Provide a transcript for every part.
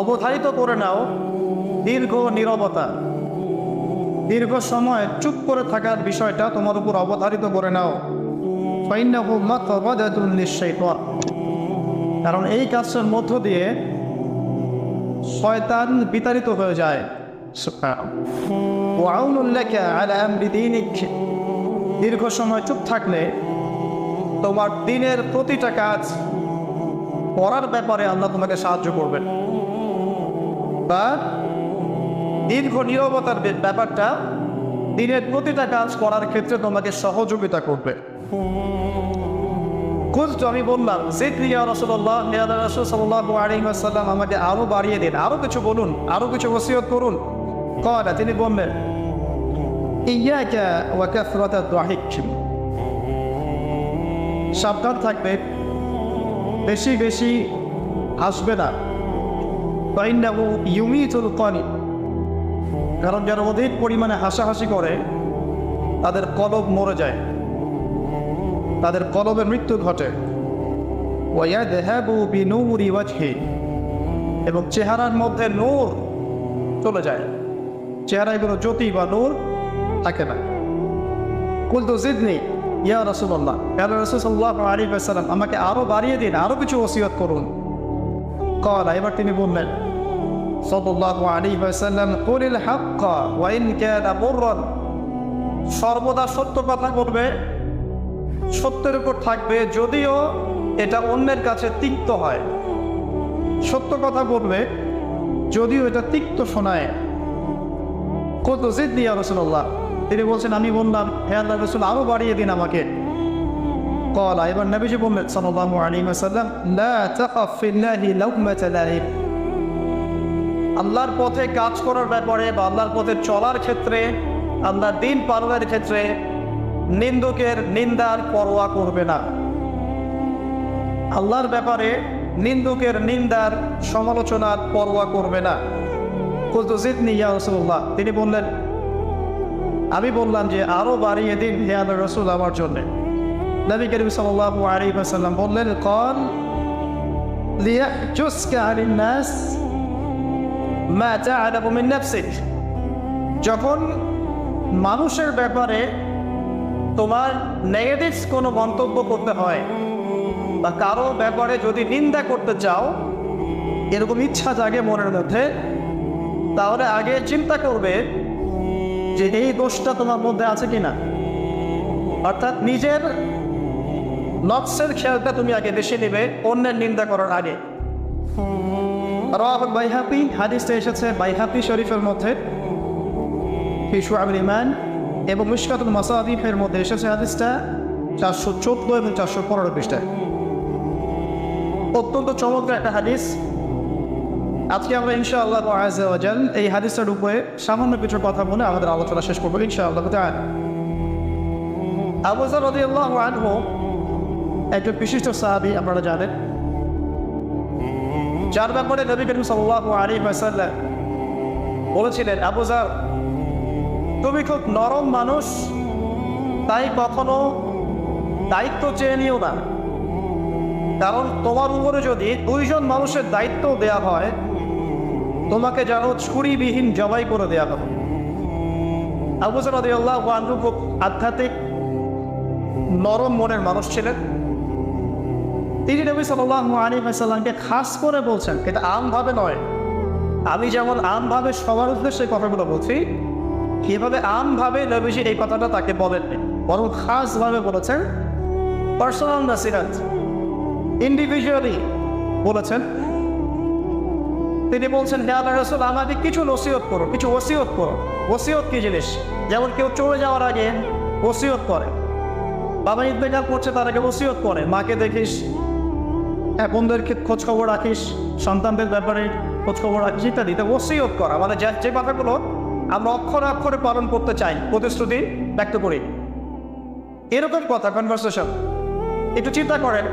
অবধারিত করে নাও দীর্ঘ নীরবতা, দীর্ঘ সময় চুপ করে থাকার বিষয়টা তোমার উপর অবধারিত করে নাও। ফাইন্নাহু মাতবাদাতুন লিশ-শাইতান, কারণ এই কাজের মধ্য দিয়ে শয়তান বিতাড়িত হয়ে যায়। ওয়া আউনুল লাকা আলা আমরি দীনিক, দীর্ঘ সময় চুপ থাকলে তোমার দিনের প্রতিটা কাজ করার ব্যাপারে আল্লাহ তোমাকে সাহায্য করবেন। বা দীর্ঘ নীরবতার ব্যাপারটা দিনের প্রতিটা কাজ করার ক্ষেত্রে তোমাকে সহযোগিতা করবে। কুলতু, আমি বললাম, জিদনি ইয়া রাসূলুল্লাহ, ইয়া রাসূল সাল্লাল্লাহু আলাইহি ওয়াসাল্লাম, আমাকে আরো বাড়িয়ে দিন, আরো কিছু বলুন, আরো কিছু ওসিয়ত করুন। ক্বালা, তিনি বললেন, ইয়াকা ওয়া কাসরাতাদ দাহিক, সাবধান থাকবে, বেশি বেশি হাসবে না। ফাইন্নাহু ইউমিতুল কানি, কারণ যারা অধিক পরিমাণে হাসাহাসি করে তাদের কলব মরে যায়, তাদের কলবের মৃত্যু ঘটে। ওয়ায়াযহাবু বিনূরি ওয়াজহি, এবং চেহারার মধ্যে নূর চলে যায়, চেহারায় কোনো জ্যোতি বা নূর থাকে না। কুলতু জিদনি ইয়া রাসূলুল্লাহ, ইয়া রাসূল সাল্লাল্লাহু আলাইহি ওয়াসাল্লাম, আমাকে আরো বাড়িয়ে দিন, আরো কিছু ওসিয়ত করুন। ক্বালা, এবার তিনি বললেন সাল্লাল্লাহু আলাইহি ওয়াসাল্লাম, কুলিল হাক্কা ওয়া ইন কানা মুররান, সর্বদা সত্য কথা বলবে, সত্যের উপর থাকবে, যদিও এটা অন্যের কাছে তিক্ত হয়। সত্য কথা বলবে যদিও এটা তিক্ত শোনায়। কত জিদনি ইয়া রাসূলুল্লাহ, তিনি বলছেন, আমি বললাম, হে আল্লাহর রাসূল, আরো বাড়িয়ে দিন আমাকে। ক্বালা, এবার নবীজি বললেন সাল্লাল্লাহু আলাইহি ওয়াসাল্লাম, লা তাখাফ ফিল্লাহি লাউমাতা লাইম, আল্লাহর পথে কাজ করার ব্যাপারে বা আল্লাহর পথে চলার ক্ষেত্রে, আল্লাহর দিন পালনের ক্ষেত্রে নিন্দুকের নিন্দার পরোয়া করবে না। আল্লাহর ব্যাপারে নিন্দুকের নিন্দার সমালোচনার পরোয়া করবে না। কুলতু জিদনি ইয়া রাসূলুল্লাহ, তিনি বললেন, আমি বললাম যে আরো বাড়িয়ে দিন হে আল্লাহর রাসূল আমার জন্য। নবী করিম সাল্লাল্লাহু আলাইহি ওয়াসাল্লাম বললেন, ক্বাল লিয়াহজুসকা আনিন নাস মা তা'লামু মিন নাফসিক, যখন মানুষের ব্যাপারে তোমার নেগেটিভ কোনো মন্তব্য করতে হয় বা কারো ব্যাপারে যদি নিন্দা করতে চাও, এরকম ইচ্ছা জাগে মনের মধ্যে, তাহলে আগে চিন্তা করবে যে এই দোষটা তোমার মধ্যে আছে কিনা। অর্থাৎ নিজের নফসের খেয়ালটা তুমি আগে বেশি নেবে অন্যের নিন্দা করার আগে। রাওয়াহুল বাইহাকি, হাদিসটা এসেছে বাইহাকি শরীফের মধ্যে ফি শুআবুল ঈমান, এবং মিশকাতুল মাসাবিহের মধ্যে এসেছে হাদিসটা 414 এবং 415 পৃষ্ঠায়। অত্যন্ত চমৎকার একটা হাদিস। আজকে আমরা ইনশাআল্লাহ আযজা ওয়া জাল এই হাদিসের উপরে সামান্য কিছু কথা বলে আমাদের আলোচনা শেষ করবো ইনশাআল্লাহ তাআলা। আবু যর রাদিয়াল্লাহু আনহু একজন বিশিষ্ট সাহাবী, আপনারা জানেন, যার ব্যাপারে নবী করিম সাল্লাল্লাহু আলাইহি ওয়াসাল্লাম বলেছিলেন, আবু যর, তুমি খুব নরম মানুষ, তাই কখনো দায়িত্ব চেয়ে নিও না, কারণ তোমার উপরে যদি 2 জন মানুষের দায়িত্ব দেয়া হয়, তোমাকে যেন ছুরিবিহীন জবাই করে দেয়া হবে। আবু যর রাদিয়াল্লাহু আনহু খুব আধ্যাত্মিক নরম মনের মানুষ ছিলেন। তিনি নবী সাল্লাল্লাহু আলাইহি ওয়াসাল্লামকে খাস করে বলছেন, এটা আমভাবে নয়, আমি যেমন আমভাবে সবার উদ্দেশ্যে কথাগুলো বলছি, এভাবে আমভাবে নবীজি এই কথাটা তাকে বলেননি, বরং খাসভাবে বলেছেন, পার্সোনাল নাসিহাত, ইন্ডিভিজুয়ালি বলেছেন। তিনি বলছেন, হে আল্লাহর রাসূল, আমাকে কিছু নসিহত করো, কিছু ওসিয়ত করো। ওসিয়ত কি জিনিস? যেমন কেউ চলে যাওয়ার আগে ওসিয়ত করে, বাবা ইন্তেকাল করছে তার আগে ওসিয়ত করে, মাকে দেখিস, বোনদেরকে খোঁজ খবর রাখিস, সন্তানদের ব্যাপারে খোঁজ খবর রাখিস ইত্যাদি। ওসিয়ত করা মানে যে কথাগুলো আমরা অক্ষরে অক্ষরে পালন করতে চাই, প্রতিশ্রুতি ব্যক্ত করি, এরকম কথা, কনভারসেশন। একটু চিন্তা করেন,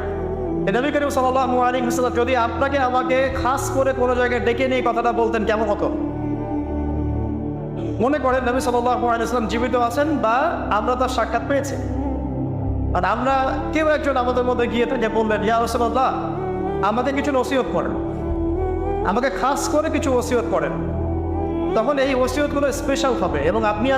নবী করিম সাল্লাল্লাহু আলাইহি ওয়াসাল্লাম যদি আপনাকে আমাকে খাস করে কোনো জায়গায় ডেকে নিয়ে কথাটা বলতেন, কেমন হতো? মনে করেন নবী সাল্লাল্লাহু আলাইহি ওয়াসাল্লাম জীবিত আছেন বা আমরা তার সাক্ষাৎ পেয়েছি, আর আমরা কেউ একজন আমাদের মধ্যে গিয়ে থেকে বললেন, ইয়া রাসূলুল্লাহ, আমাদের কিছু নসিহত করেন। আমাকে খাস করে কিছু ওসিয়ত করেন, তখন এই ওসিয়তগুলো স্পেশাল হবে এবং আমি